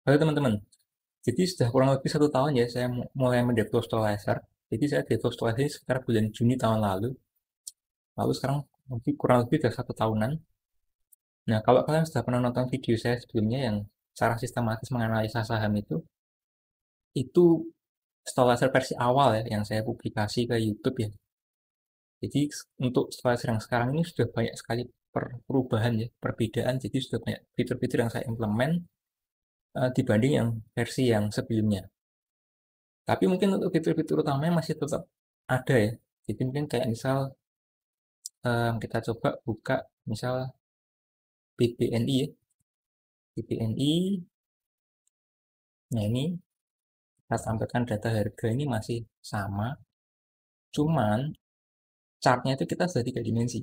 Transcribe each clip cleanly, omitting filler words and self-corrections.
Halo teman-teman, jadi sudah kurang lebih 1 tahun ya saya mulai mendevelop Stolizer. Jadi saya develop Stolizer ini sekitar bulan Juni tahun lalu sekarang kurang lebih sudah 1 tahunan. Nah, kalau kalian sudah pernah nonton video saya sebelumnya yang cara sistematis menganalisa saham itu Stolizer versi awal ya yang saya publikasi ke YouTube ya. Jadi untuk Stolizer yang sekarang ini sudah banyak sekali perubahan ya, perbedaan. Jadi sudah banyak fitur-fitur yang saya implement dibanding yang versi yang sebelumnya. Tapi mungkin untuk fitur-fitur utamanya masih tetap ada ya. Jadi mungkin kayak misal kita coba buka misal BBNI ya. BBNI, nah ini kita tampilkan data harga ini masih sama. Cuman chartnya itu kita sudah 3 dimensi.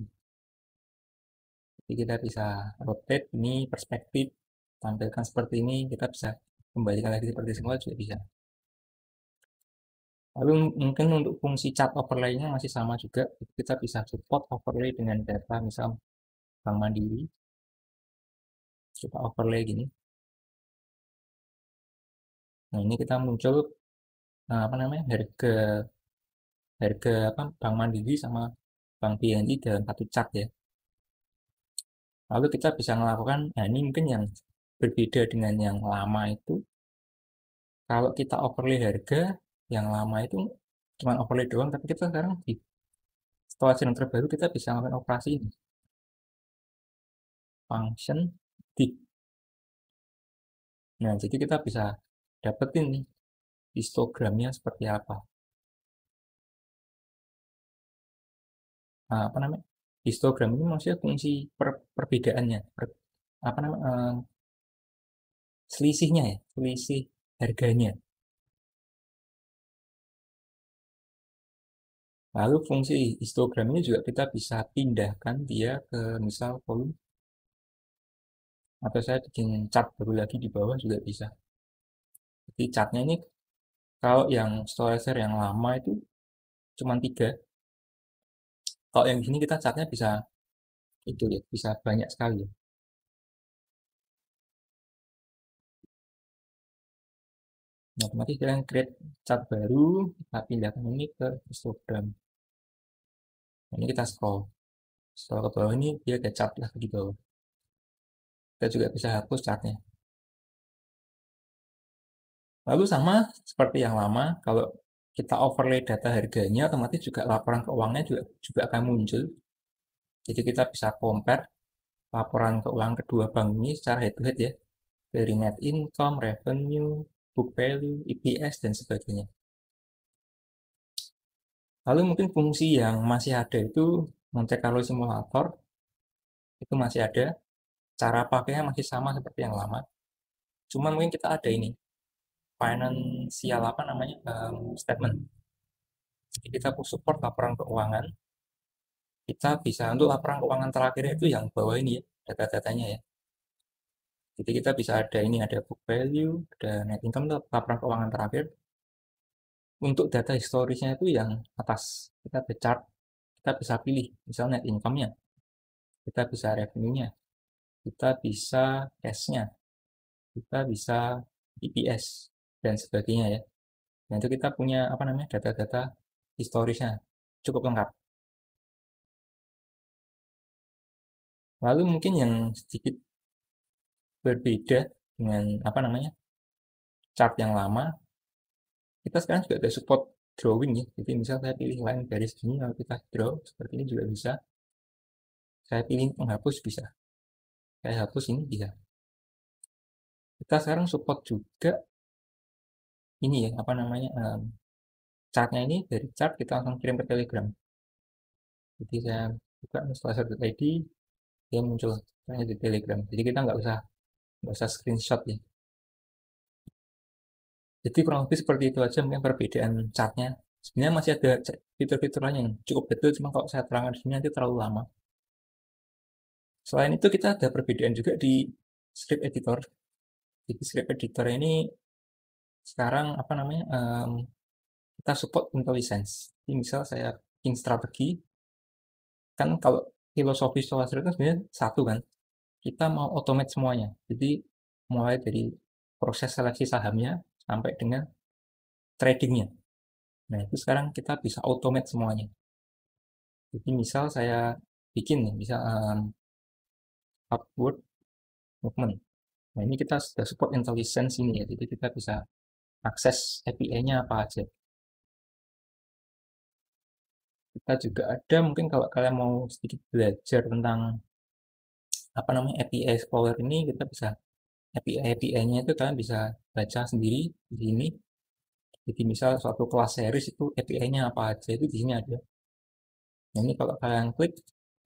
Jadi kita bisa rotate ini perspektif, tampilkan seperti ini, kita bisa kembalikan lagi seperti semula juga bisa. Lalu mungkin untuk fungsi chart overlay-nya masih sama juga. Kita bisa support overlay dengan data misal Bank Mandiri. Coba overlay gini. Nah, ini kita muncul apa namanya harga harga apa Bank Mandiri sama Bank BNI dalam satu chart ya. Lalu kita bisa melakukan, nah ini mungkin yang berbeda dengan yang lama itu. Kalau kita overlay harga, yang lama itu cuma overlay doang, tapi kita sekarang di setelah yang terbaru kita bisa melakukan operasi ini. Function dip. Nah, jadi kita bisa dapetin nih histogramnya seperti apa. Nah, apa namanya? Histogram ini maksudnya fungsi perbedaannya, apa namanya? Selisihnya ya, selisih harganya. Lalu fungsi histogram ini juga kita bisa pindahkan dia ke misal volume atau saya bikin chart baru lagi di bawah juga bisa. Jadi chartnya ini kalau yang Storacer yang lama itu cuma 3. Kalau yang sini kita chartnya bisa itu ya, bisa banyak sekali. Nah, otomatis kita create chart baru, kita pindahkan ini ke histogram. Nah, ini kita scroll ke bawah ini dia ada chart lagi di bawah. Kita juga bisa hapus chartnya. Lalu sama seperti yang lama, kalau kita overlay data harganya, otomatis juga laporan keuangannya juga akan muncul. Jadi kita bisa compare laporan keuangan kedua bank ini secara head to head ya, dari net income, revenue, book value, EPS, dan sebagainya. Lalu mungkin fungsi yang masih ada itu Monte Carlo Simulator, itu masih ada. Cara pakainya masih sama seperti yang lama. Cuma mungkin kita ada ini, financial apa namanya, statement. Jadi kita support laporan keuangan. Kita bisa untuk laporan keuangan terakhir itu yang bawah ini ya, data-datanya ya. Jadi kita bisa ada ini, ada book value, ada net income, laporan keuangan terakhir. Untuk data historisnya itu yang atas. Kita ada chart, kita bisa pilih, misalnya net income-nya, kita bisa revenue-nya, kita bisa cash-nya, kita bisa EPS, dan sebagainya ya. Nah itu kita punya apa namanya data-data historisnya cukup lengkap. Lalu mungkin yang sedikit berbeda dengan apa namanya chart yang lama, kita sekarang juga ada support drawing ya. Jadi misal saya pilih line garis gini, lalu kita draw seperti ini juga bisa. Saya pilih menghapus bisa. Saya hapus ini bisa. Kita sekarang support juga ini ya, apa namanya chartnya ini dari chart kita langsung kirim ke Telegram. Jadi saya buka installer.id, dia muncul di Telegram. Jadi kita nggak usah screenshot ya. Jadi kurang lebih seperti itu aja mungkin perbedaan chartnya. Sebenarnya masih ada fitur-fitur lain yang cukup detail, cuma kalau saya terangkan di sini nanti terlalu lama. Selain itu kita ada perbedaan juga di script editor. Jadi script editor ini sekarang apa namanya kita support IntelliSense. Jadi misal saya bikin strategi, kan kalau filosofi Stolastic itu sebenarnya satu kan, kita mau automate semuanya. Jadi mulai dari proses seleksi sahamnya sampai dengan tradingnya. Nah, itu sekarang kita bisa automate semuanya. Jadi misal saya bikin nih, bisa upward movement. Nah, ini kita sudah support intelligence ini ya, jadi kita bisa akses API-nya apa aja. Kita juga ada, mungkin kalau kalian mau sedikit belajar tentang apa namanya API Explorer ini, kita bisa API-nya itu kalian bisa baca sendiri di sini. Jadi misal suatu kelas series itu API-nya apa aja itu di sini ada. Nah, ini kalau kalian klik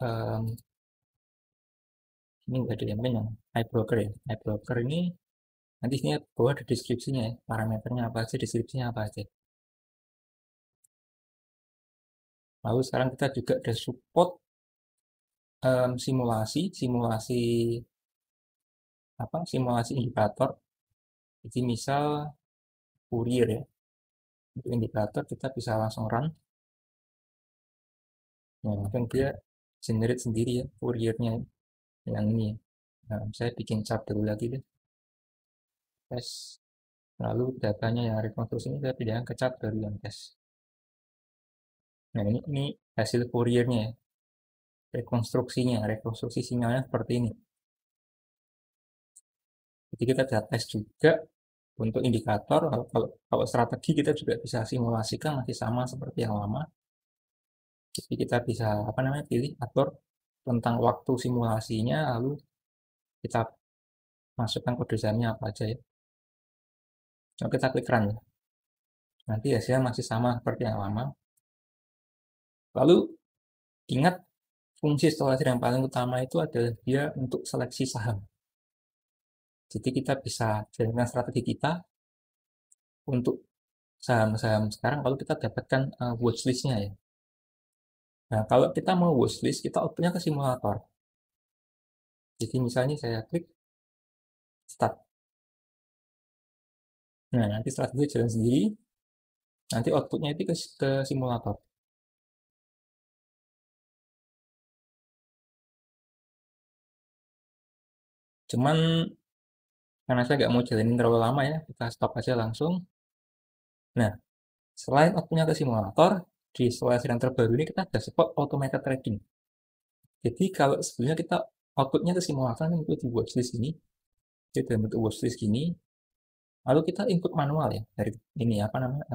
um, ini nggak ada yang lain yang iBroker ya. iBroker ini nanti sini bawah ada deskripsinya ya, parameternya apa aja, deskripsinya apa aja. Lalu sekarang kita juga ada support simulasi, simulasi indikator. Jadi misal Fourier ya, untuk indikator kita bisa langsung run. Nah, langsung dia generate sendiri ya Fouriernya yang ini. Nah, saya bikin chart dulu lagi deh. Tes. Lalu datanya yang rekonstruksi ini saya pindahkan ke chart baru yang tes. Nah, ini hasil Fouriernya ya. Rekonstruksi sinyalnya seperti ini. Jadi kita bisa tes juga untuk indikator. Kalau strategi kita juga bisa simulasikan masih sama seperti yang lama. Jadi kita bisa apa namanya pilih atur tentang waktu simulasinya, lalu kita masukkan kode sahamnya apa aja ya. Coba kita klik run ya. Nanti hasilnya masih sama seperti yang lama. Lalu ingat fungsi stokastik yang paling utama itu adalah dia untuk seleksi saham. Jadi kita bisa jalankan strategi kita untuk saham-saham sekarang kalau kita dapatkan watchlist-nya ya. Nah, kalau kita mau watchlist, kita outputnya ke simulator. Jadi misalnya saya klik start. Nah, nanti strategi jalan sendiri. Nanti outputnya itu ke simulator. Cuman karena saya nggak mau jalanin terlalu lama ya, kita stop aja langsung. Nah, selain outputnya ke simulator, di slide yang terbaru ini kita ada support automated trading. Jadi kalau sebelumnya kita outputnya ke simulator itu di watchlist ini, jadi dalam bentuk watchlist gini, lalu kita input manual ya dari ini apa namanya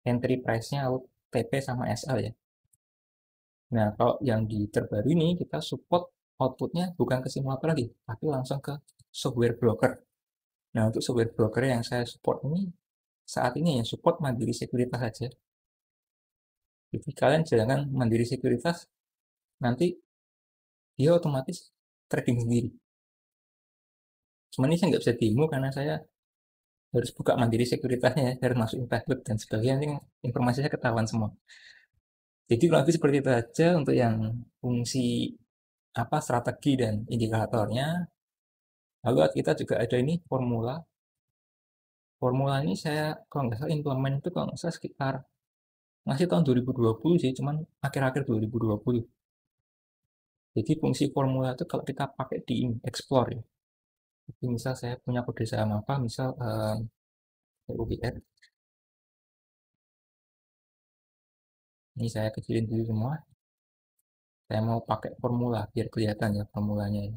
entry price-nya, lalu TP sama SL ya. Nah, kalau yang di terbaru ini kita support outputnya bukan ke simulator lagi, tapi langsung ke software broker. Nah, untuk software broker yang saya support ini saat ini ya support Mandiri Sekuritas saja. Jadi kalian jangan Mandiri Sekuritas, nanti dia otomatis trading sendiri. Cuma ini saya nggak bisa demo karena saya harus buka Mandiri Sekuritasnya ya, harus masukin password dan sebagainya, ini informasinya ketahuan semua. Jadi nanti seperti itu aja untuk yang fungsi apa strategi dan indikatornya. Lalu kita juga ada ini formula. Formula ini saya kalau nggak salah implement itu kalau nggak salah sekitar masih tahun 2020 sih, cuman akhir-akhir 2020. Jadi fungsi formula itu kalau kita pakai di explore ya. Jadi misal saya punya kode saham apa, misal UBR. Ini saya kecilin dulu semua. Saya mau pakai formula biar kelihatan ya formulanya.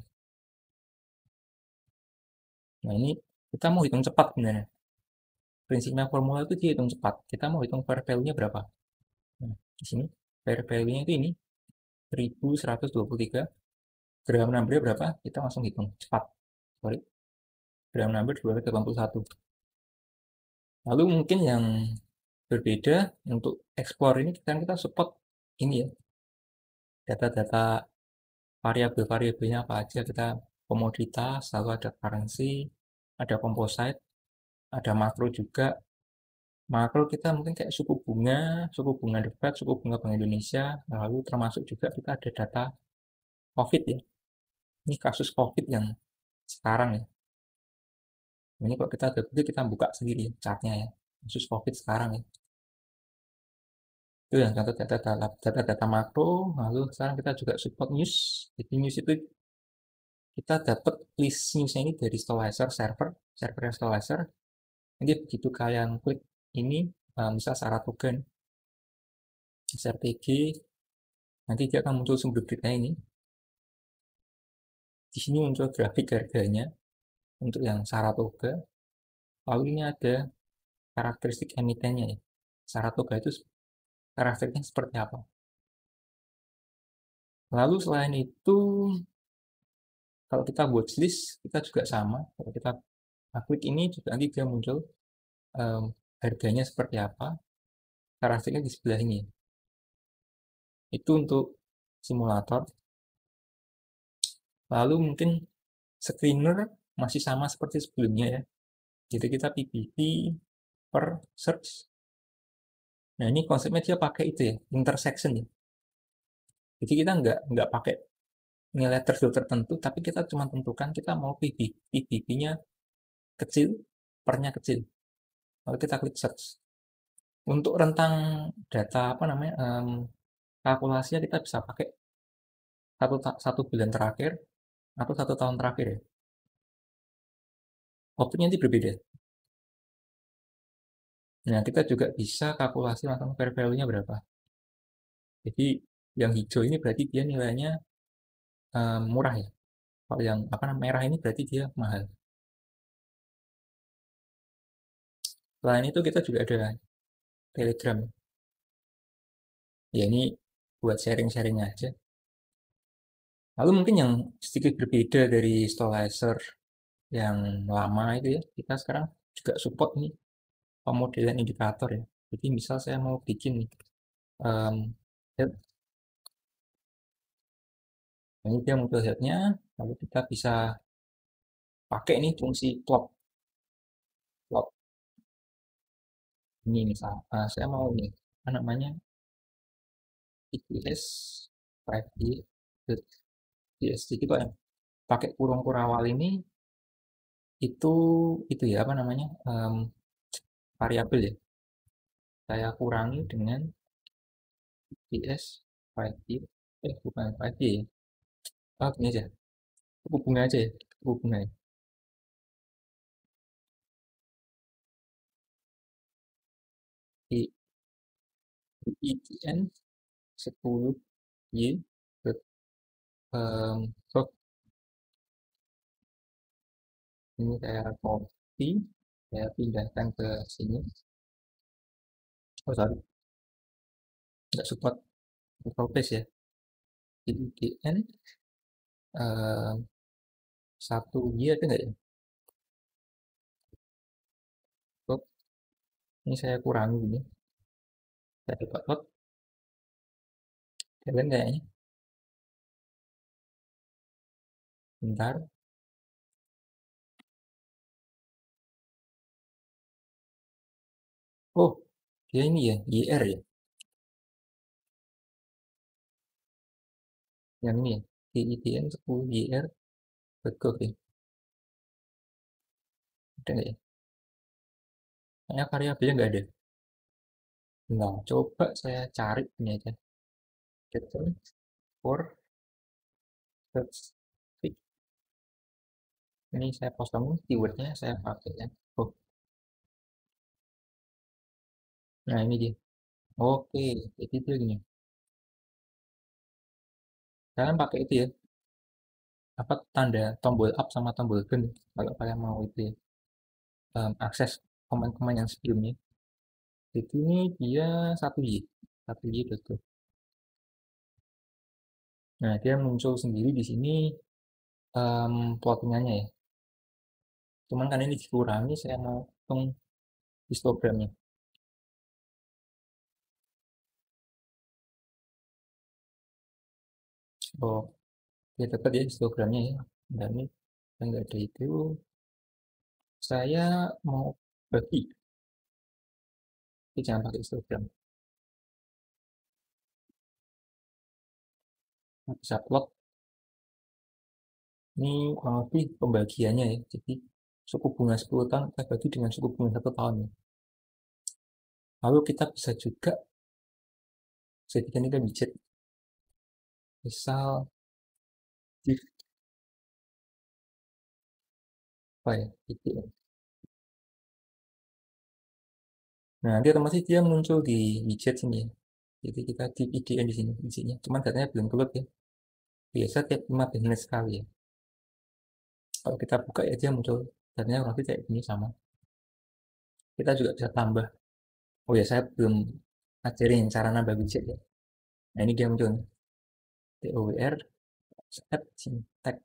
Nah, ini kita mau hitung cepat sebenarnya. Prinsipnya formula itu dihitung cepat. Kita mau hitung fair value-nya berapa. Nah, di sini fair value-nya itu ini 1123. Gram number berapa? Kita langsung hitung cepat. Sorry. Gram number 281. Lalu mungkin yang berbeda untuk explore ini kita support ini ya. Data-data variabel-variabelnya apa aja, kita komoditas, lalu ada currency, ada composite, ada makro juga. Makro kita mungkin kayak suku bunga The Fed, suku bunga Bank Indonesia, lalu termasuk juga kita ada data COVID ya. Ini kasus COVID yang sekarang ya. Ini kalau kita kita buka sendiri ya, chartnya ya. Kasus COVID sekarang ya. Itu yang contoh data-data makro, lalu sekarang kita juga support news. Jadi news itu kita dapat list newsnya ini dari Stolizer server Stolizer. Nanti begitu kalian klik ini, misal Saratoga SRTG, nanti dia akan muncul sumber beritanya ini. Di sini muncul grafik harganya untuk yang Saratoga. Lalu ini ada karakteristik emitennya ya. Saratoga itu karakteristiknya seperti apa. Lalu selain itu, kalau kita watchlist, kita juga sama. Kalau kita klik ini juga nanti dia muncul harganya seperti apa, karakteristiknya di sebelah ini. Itu untuk simulator. Lalu mungkin screener masih sama seperti sebelumnya ya. Jadi kita PPT per search. Nah ini konsepnya dia pakai itu ya, intersection ya. Jadi kita nggak pakai nilai threshold tertentu, tapi kita cuma tentukan kita mau PPT-nya kecil, pernya kecil. Lalu kita klik search. Untuk rentang data apa namanya kalkulasinya kita bisa pakai satu bulan terakhir atau 1 tahun terakhir ya. Outputnya nanti berbeda. Nah kita juga bisa kalkulasi langsung fair value-nya berapa. Jadi yang hijau ini berarti dia nilainya murah ya. Kalau yang apa namanya merah ini berarti dia mahal. Selain itu kita juga ada Telegram. Ya ini buat sharing-sharing aja. Lalu mungkin yang sedikit berbeda dari Stolizer yang lama itu ya, kita sekarang juga support nih pemodelan indikator ya. Jadi misal saya mau bikin nih, head, ini dia muncul headnya, lalu kita bisa pakai nih fungsi plot ini misal, saya mau nih apa namanya EPS 5D DST gitu ya, pakai kurung kurawal ini itu ya apa namanya variabel ya, saya kurangi dengan EPS 5D bukan 5D ya, gini aja, suku bunga aja ya, suku bunga ya. Di ITN 10 Y so ini saya copy, saya pindahkan ke sini. Oh sorry, nggak support control paste ya. Di ITN 1 Y ada nggak ya? So, ini saya kurangi ini, saya dapat plot, kalian kayaknya, bentar. Oh, dia ini ya, YR ya, yang ini ya, di ITN 10 YR, betul ya, ada nggak ya? Kayaknya variabelnya nggak ada. Nah, coba saya cari ini aja. Return for search. Ini saya kosong, keywordnya saya pakai ya. Oh, nah ini dia. Oke, jadi itu gini. Kalian pakai itu ya, apa tanda tombol up sama tombol down kalau kalian mau itu ya, akses komen-komen yang sebelumnya. Jadi ini dia satu Y betul. Nah dia muncul sendiri di sini plottingannya ya. Cuman kan ini dikurangi, saya mau hitung histogramnya. Oh, dia tetap ya histogramnya ya. Dan ini enggak ada itu. Saya mau bagi, tapi jangan pakai histogram. Bisa plot. Ini kurang lebih pembagiannya ya. Jadi suku bunga 10 tahun kita bagi dengan suku bunga 1 tahun ya. Lalu kita bisa juga jadikan kita widget. Misal apa ya, VPN. Nah, nanti otomatis dia muncul di widget sini ya. Jadi kita di VPN di sini isinya. Cuman datanya belum keluar ya. Biasa tiap 15 menit sekali ya. Kalau kita buka ya dia muncul datanya nanti kayak gini sama. Kita juga bisa tambah. Oh ya, saya belum ajarin cara nambah widget ya. Nah, ini dia muncul nih. TOWR set syntax.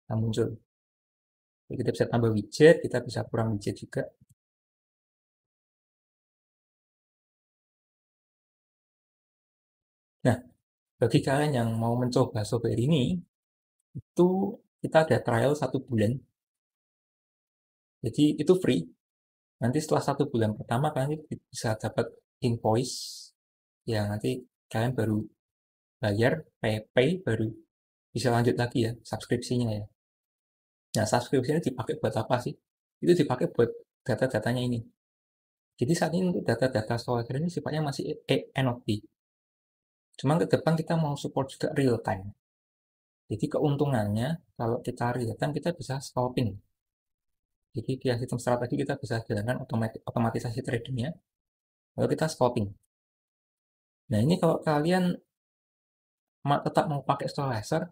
Nah, muncul. Jadi kita bisa tambah widget, kita bisa kurang widget juga. Nah, bagi kalian yang mau mencoba software ini, itu kita ada trial 1 bulan. Jadi itu free. Nanti setelah 1 bulan pertama kalian bisa dapat invoice yang nanti kalian baru bayar, pay baru bisa lanjut lagi ya subskripsinya ya. Nah, subskripsinya dipakai buat apa sih? Itu dipakai buat data-datanya ini. Jadi saat ini untuk data-data software ini sifatnya masih NOP. Cuman ke depan kita mau support juga real time. Jadi keuntungannya kalau kita real time kita bisa scalping. Jadi via sistem strategi kita bisa jalankan otomatisasi tradingnya, lalu kita scalping. Nah, ini kalau kalian tetap mau pakai stabilizer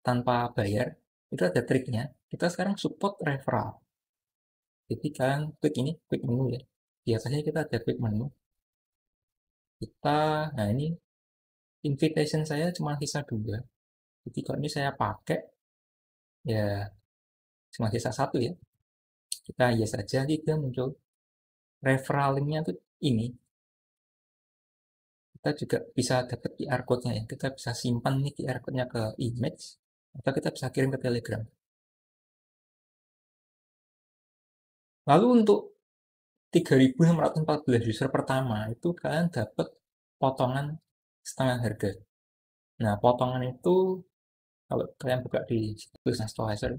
tanpa bayar, itu ada triknya. Kita sekarang support referral. Jadi kalian klik ini, klik menu ya. Biasanya kita ada klik menu. Nah ini invitation saya cuma sisa 2. Jadi kalau ini saya pakai, ya cuma sisa 1 ya. Kita yes saja, dia muncul. Referral linknya tuh ini. Kita juga bisa dapat QR code-nya ya. Kita bisa simpan nih QR code-nya ke image, atau kita bisa kirim ke Telegram. Lalu untuk 3.614 user pertama itu kalian dapat potongan setengah harga. Nah, potongan itu kalau kalian buka di situs Stabilizer,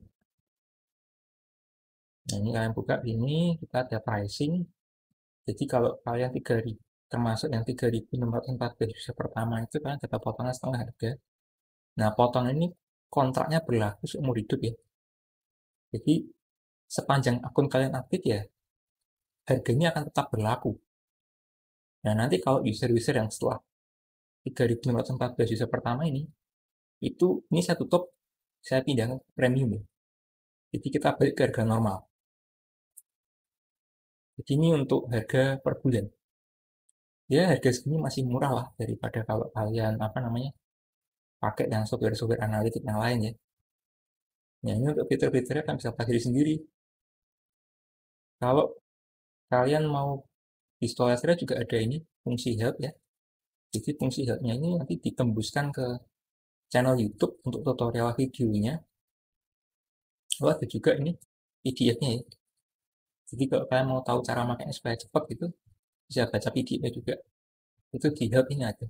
nah ini kalian buka ini, kita ada pricing. Jadi kalau kalian 3.000, termasuk yang 3.614 user pertama itu kalian dapat potongan setengah harga. Nah, potongan ini kontraknya berlaku seumur hidup ya. Jadi sepanjang akun kalian aktif ya, harganya akan tetap berlaku. Nah, nanti kalau user-user yang setelah 3.614 user pertama ini saya tutup, saya pindah ke premium ya. Jadi kita balik ke harga normal. Jadi ini untuk harga per bulan. Ya, harga segini masih murah lah daripada kalau kalian pakai yang software-software analitik yang lain ya. Nah, ini untuk fitur-fiturnya kan bisa pelajari sendiri. Kalau kalian mau di Stolastra juga ada ini fungsi help ya. Jadi fungsi helpnya ini nanti ditembuskan ke channel YouTube untuk tutorial videonya. Oh, ada juga ini PDF-nya ya. Jadi kalau kalian mau tahu cara makanya supaya cepat gitu, bisa baca PDF-nya juga. Itu di help ini ada.